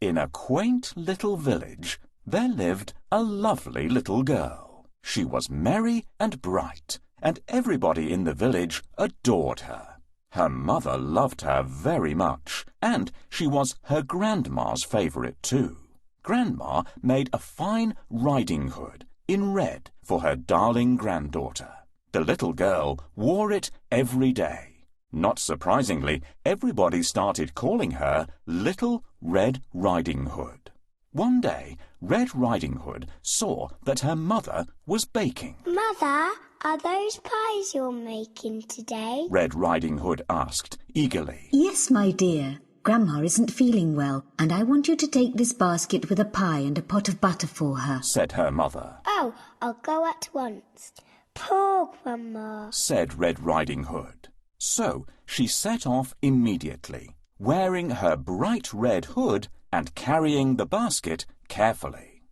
In a quaint little village, there lived a lovely little girl. She was merry and bright, and everybody in the village adored her. Her mother loved her very much, and she was her grandma's favourite too. Grandma made a fine riding hood in red for her darling granddaughter. The little girl wore it every day. Not surprisingly, everybody started calling her Little Red Riding Hood. One day, Red Riding Hood saw that her mother was baking. Mother, are those pies you're making today? Red Riding Hood asked eagerly. Yes, my dear. Grandma isn't feeling well, and I want you to take this basket with a pie and a pot of butter for her, said her mother. Oh, I'll go at once. Poor Grandma, said Red Riding Hood. So she set off immediately, wearing her bright red hood and carrying the basket carefully.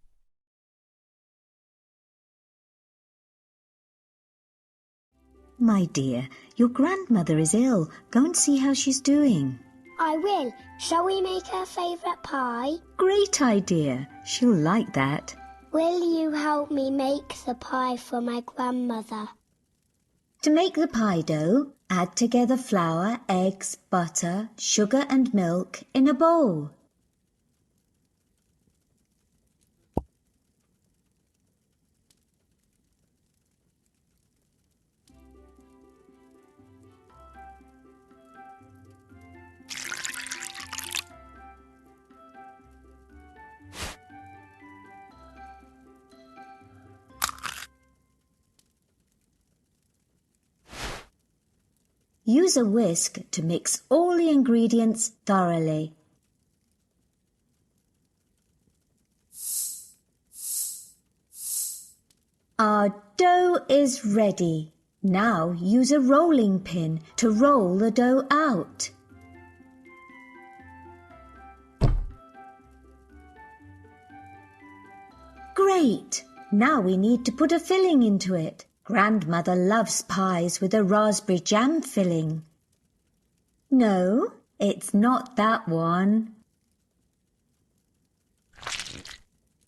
My dear, your grandmother is ill. Go and see how she's doing. I will. Shall we make her favourite pie? Great idea. She'll like that. Will you help me make the pie for my grandmother? To make the pie dough, add together flour, eggs, butter, sugar and milk in a bowl. Use a whisk to mix all the ingredients thoroughly. Our dough is ready. Now use a rolling pin to roll the dough out. Great! Now we need to put a filling into it. Grandmother loves pies with a raspberry jam filling. No, it's not that one.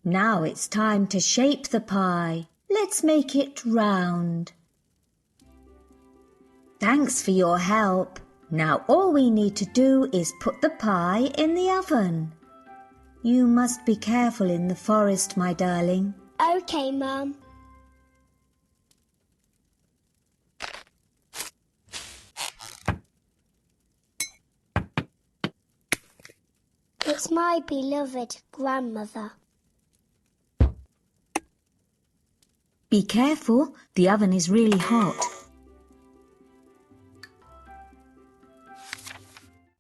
Now it's time to shape the pie. Let's make it round. Thanks for your help. Now all we need to do is put the pie in the oven. You must be careful in the forest, my darling. Okay, Mum. It's my beloved grandmother. Be careful, the oven is really hot.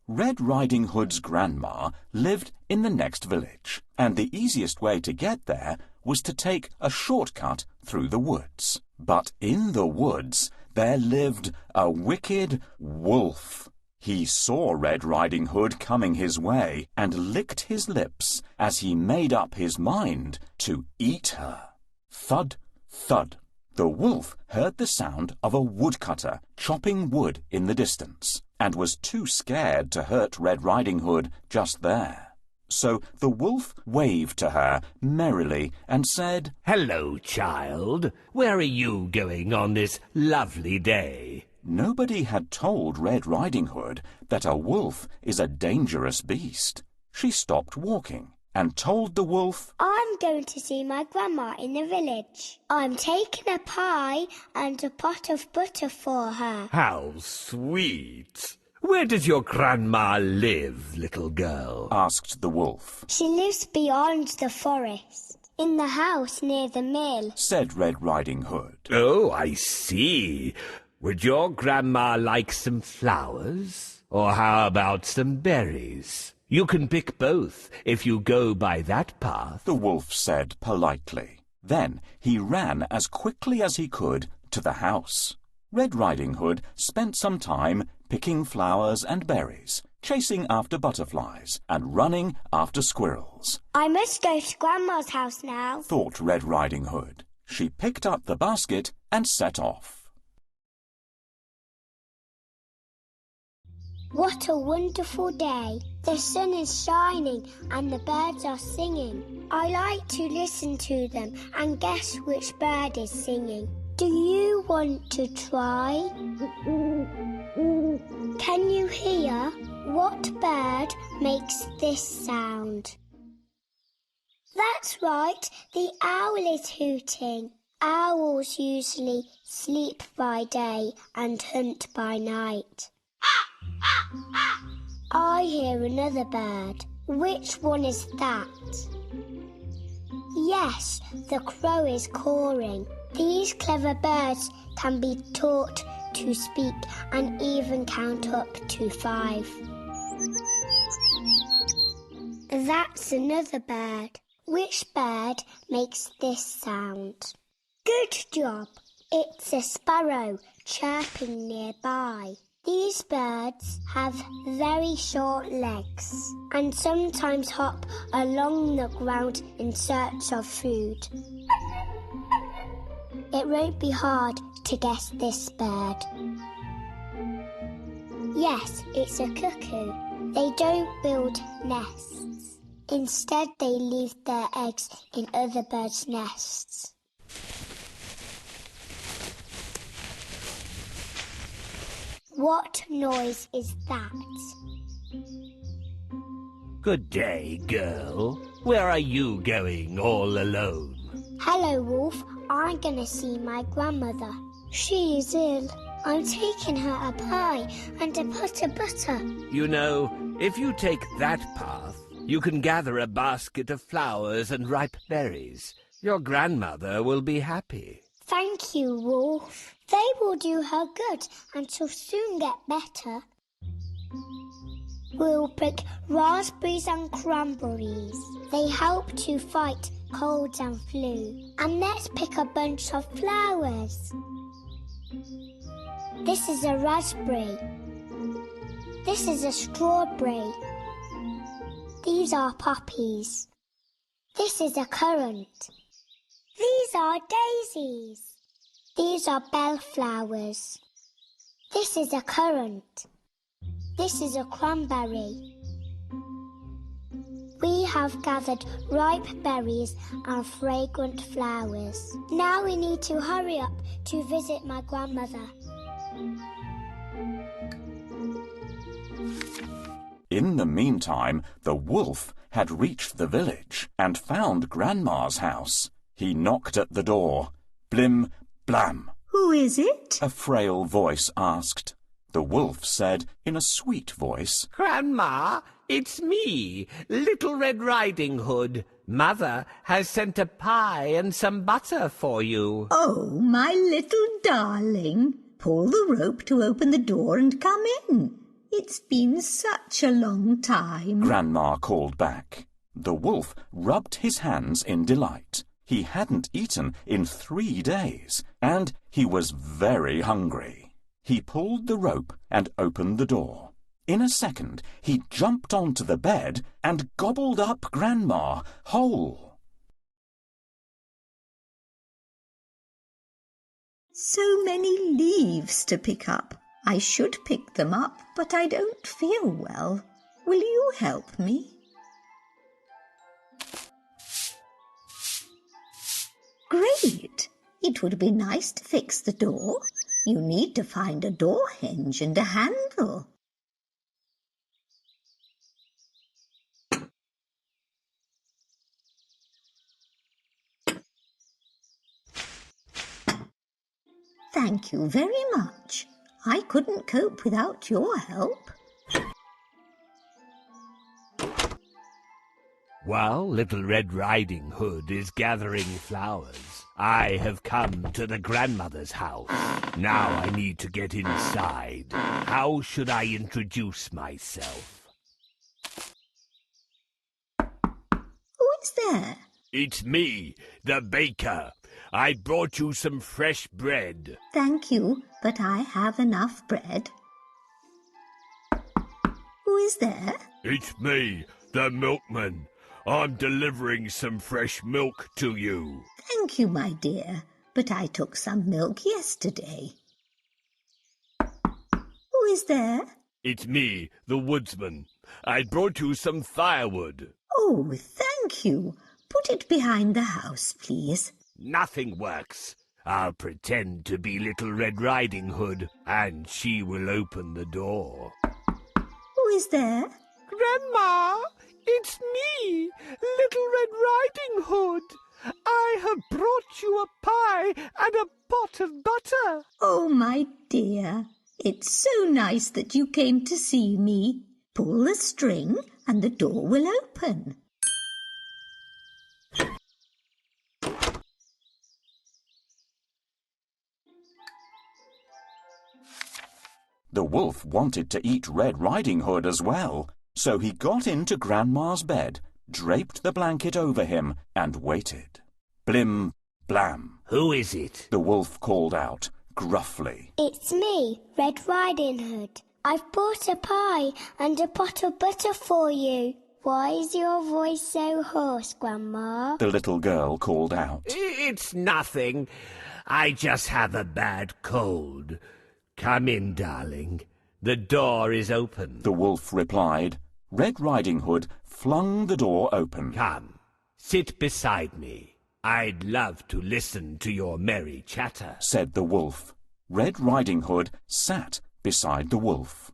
Red Riding Hood's grandma lived in the next village, and the easiest way to get there was to take a shortcut through the woods. But in the woods there lived a wicked wolf. He saw Red Riding Hood coming his way and licked his lips as he made up his mind to eat her. Thud, thud. The wolf heard the sound of a woodcutter chopping wood in the distance and was too scared to hurt Red Riding Hood just there. So the wolf waved to her merrily and said, "Hello, child. Where are you going on this lovely day?" Nobody had told Red Riding Hood that a wolf is a dangerous beast. She stopped walking and told the wolf, I'm going to see my grandma in the village. I'm taking a pie and a pot of butter for her. How sweet. Where does your grandma live, little girl? asked the wolf. She lives beyond the forest, in the house near the mill, said Red Riding Hood. Oh, I see. Would your grandma like some flowers? Or how about some berries? You can pick both if you go by that path, the wolf said politely. Then he ran as quickly as he could to the house. Red Riding Hood spent some time picking flowers and berries, chasing after butterflies, and running after squirrels. I must go to Grandma's house now, thought Red Riding Hood. She picked up the basket and set off. What a wonderful day. The sun is shining and the birds are singing. I like to listen to them and guess which bird is singing. Do you want to try? Can you hear? What bird makes this sound? That's right, the owl is hooting. Owls usually sleep by day and hunt by night. I hear another bird. Which one is that? Yes, the crow is cawing. These clever birds can be taught to speak and even count up to 5. That's another bird. Which bird makes this sound? Good job. It's a sparrow chirping nearby. These birds have very short legs and sometimes hop along the ground in search of food. It won't be hard to guess this bird. Yes, it's a cuckoo. They don't build nests. Instead, they leave their eggs in other birds' nests. What noise is that? Good day, girl. Where are you going all alone? Hello, Wolf. I'm going to see my grandmother. She is ill. I'm taking her a pie and a pot of butter. You know, if you take that path, you can gather a basket of flowers and ripe berries. Your grandmother will be happy. Thank you, Wolf. They will do her good and she'll soon get better. We'll pick raspberries and cranberries. They help to fight colds and flu. And let's pick a bunch of flowers. This is a raspberry. This is a strawberry. These are poppies. This is a currant. These are daisies. These are bellflowers. This is a currant. This is a cranberry. We have gathered ripe berries and fragrant flowers. Now we need to hurry up to visit my grandmother. In the meantime, the wolf had reached the village and found Grandma's house. He knocked at the door. Blim, blam. Who is it? A frail voice asked. The wolf said in a sweet voice, Grandma, it's me, Little Red Riding Hood. Mother has sent a pie and some butter for you. Oh, my little darling. Pull the rope to open the door and come in. It's been such a long time. Grandma called back. The wolf rubbed his hands in delight. He hadn't eaten in 3 days, and he was very hungry. He pulled the rope and opened the door. In a second, he jumped onto the bed and gobbled up Grandma whole. So many leaves to pick up. I should pick them up, but I don't feel well. Will you help me? Great! It would be nice to fix the door. You need to find a door hinge and a handle. Thank you very much. I couldn't cope without your help. While Little Red Riding Hood is gathering flowers, I have come to the grandmother's house. Now I need to get inside. How should I introduce myself? Who is there? It's me, the baker. I brought you some fresh bread. Thank you, but I have enough bread. Who is there? It's me, the milkman. I'm delivering some fresh milk to you. Thank you, my dear, but I took some milk yesterday. Who is there? It's me, the woodsman. I brought you some firewood. Oh, thank you. Put it behind the house, please. Nothing works. I'll pretend to be Little Red Riding Hood, and she will open the door. Who is there? Grandma, it's me, Little Red Riding Hood. I have brought you a pie and a pot of butter. Oh, my dear. It's so nice that you came to see me. Pull the string and the door will open. The wolf wanted to eat Red Riding Hood as well, so he got into Grandma's bed, draped the blanket over him, and waited. Blim, blam. Who is it? The wolf called out, gruffly. It's me, Red Riding Hood. I've brought a pie and a pot of butter for you. Why is your voice so hoarse, Grandma? The little girl called out. It's nothing. I just have a bad cold. Come in, darling. The door is open. The wolf replied. Red Riding Hood flung the door open. Come, sit beside me. I'd love to listen to your merry chatter, said the wolf. Red Riding Hood sat beside the wolf.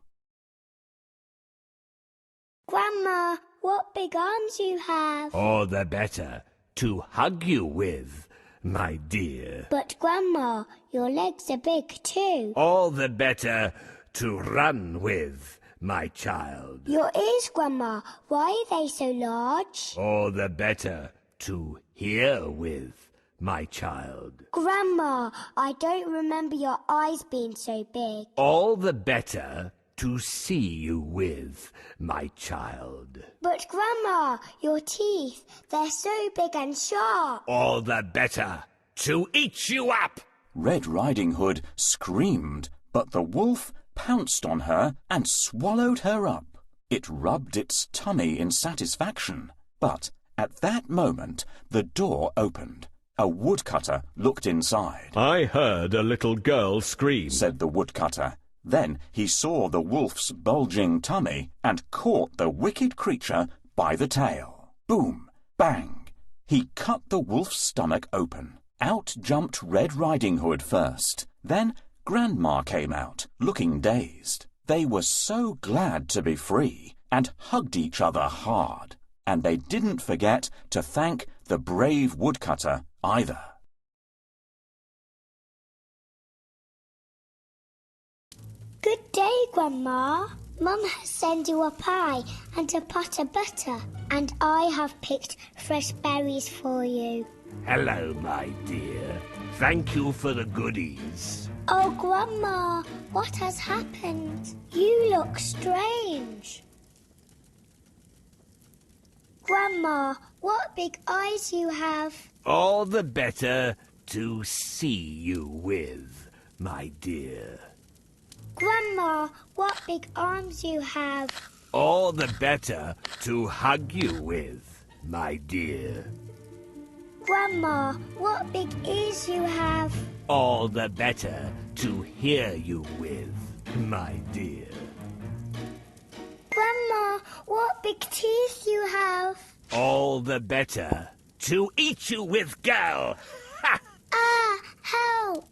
Grandma, what big arms you have. All the better to hug you with, my dear. But, Grandma, your legs are big too. All the better to run with, my child. Your ears, Grandma, why are they so large? All the better to hear with, my child. Grandma, I don't remember your eyes being so big. All the better to see you with, my child. But, Grandma, your teeth, they're so big and sharp. All the better to eat you up. Red Riding Hood screamed, but the wolf pounced on her and swallowed her up. It rubbed its tummy in satisfaction, but at that moment the door opened. A woodcutter looked inside. I heard a little girl scream, said the woodcutter. Then he saw the wolf's bulging tummy and caught the wicked creature by the tail. Boom! Bang! He cut the wolf's stomach open. Out jumped Red Riding Hood first. Then Grandma came out, looking dazed. They were so glad to be free and hugged each other hard. And they didn't forget to thank the brave woodcutter either. Good day, Grandma. Mum has sent you a pie and a pot of butter, and I have picked fresh berries for you. Hello, my dear. Thank you for the goodies. Oh, Grandma, what has happened? You look strange. Grandma, what big eyes you have. All the better to see you with, my dear. Grandma, what big arms you have. All the better to hug you with, my dear. Grandma, what big ears you have. All the better to hear you with, my dear. Grandma, what big teeth you have. All the better to eat you with, girl. Ha! Ah, help!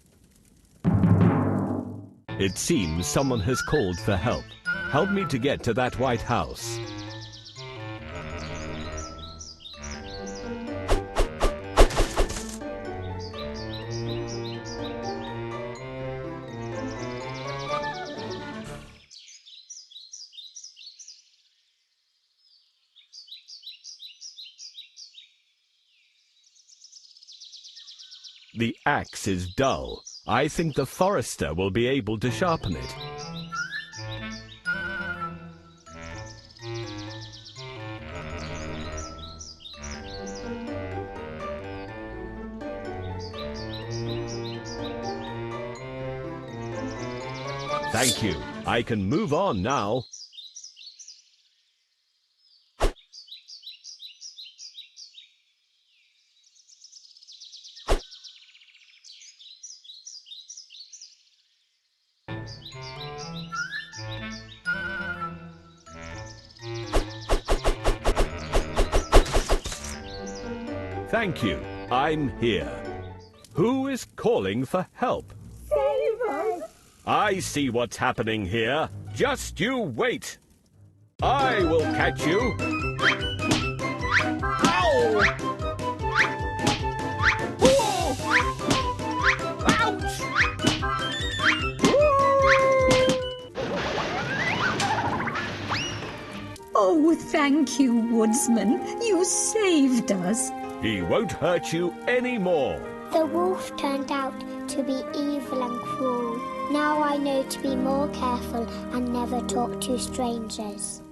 It seems someone has called for help. Help me to get to that White House. The axe is dull. I think the forester will be able to sharpen it. Thank you. I can move on now. Thank you. I'm here. Who is calling for help? Save us! I see what's happening here. Just you wait. I will catch you. Ow! Ouch! Oh, thank you, woodsman. You saved us. He won't hurt you anymore. The wolf turned out to be evil and cruel. Now I know to be more careful and never talk to strangers.